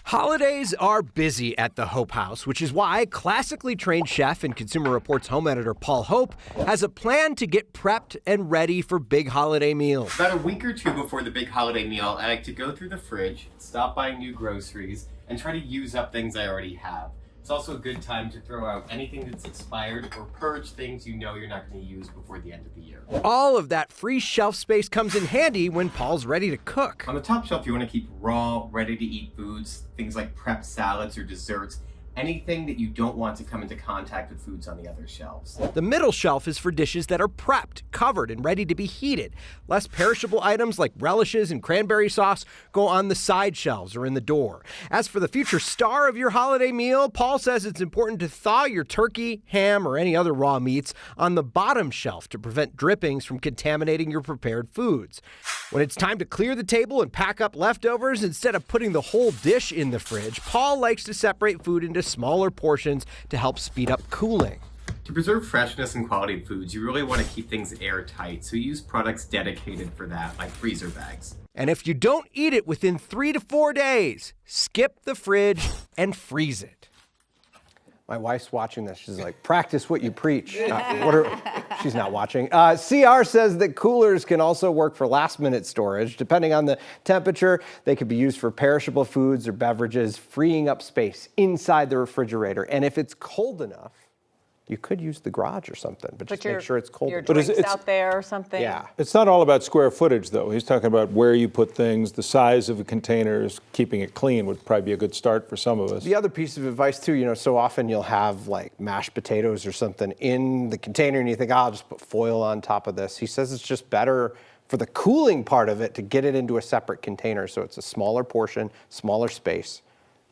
Holidays are busy at the Hope House, which is why classically trained chef and Consumer Reports home editor Paul Hope has a plan to get prepped and ready for big holiday meals. About a week or two before the big holiday meal, I like to go through the fridge, stop buying new groceries, and try to use up things I already have. It's also a good time to throw out anything that's expired or purge things you know you're not going to use before the end of the year. All of that free shelf space comes in handy when Paul's ready to cook. On the top shelf, you want to keep raw, ready-to-eat foods, things like prep salads or desserts, anything that you don't want to come into contact with foods on the other shelves. The middle shelf is for dishes that are prepped, covered, and ready to be heated. Less perishable items like relishes and cranberry sauce go on the side shelves or in the door. As for the future star of your holiday meal, Paul says it's important to thaw your turkey, ham, or any other raw meats on the bottom shelf to prevent drippings from contaminating your prepared foods. When it's time to clear the table and pack up leftovers, instead of putting the whole dish in the fridge, Paul likes to separate food into smaller portions to help speed up cooling. To preserve freshness and quality of foods, you really want to keep things airtight, so use products dedicated for that, like freezer bags. And if you don't eat it within 3 to 4 days, skip the fridge and freeze it. My wife's watching this. She's like, practice what you preach. She's not watching. CR says that coolers can also work for last-minute storage. Depending on the temperature, they could be used for perishable foods or beverages, freeing up space inside the refrigerator. And if it's cold enough, you could use the garage or something, but just make sure it's cold enough. Your drinks out there or something. Yeah. It's not all about square footage, though. He's talking about where you put things, the size of the containers, keeping it clean would probably be a good start for some of us. The other piece of advice, too, so often you'll have like mashed potatoes or something in the container and you think, I'll just put foil on top of this. He says it's just better for the cooling part of it to get it into a separate container so it's a smaller portion, smaller space,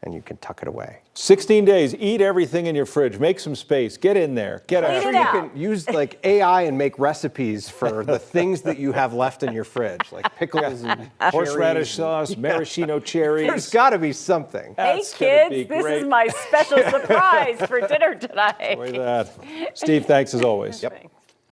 and you can tuck it away. 16 days, eat everything in your fridge, make some space, get in there, get out. Clean Sure, it you out. can use like AI and make recipes for the things that you have left in your fridge, like pickles and Horseradish cherries. sauce, maraschino cherries. There's got to be something. Hey That's gonna be kids, this great. is my special surprise for dinner tonight. Enjoy that. Steve, thanks as always. Yep.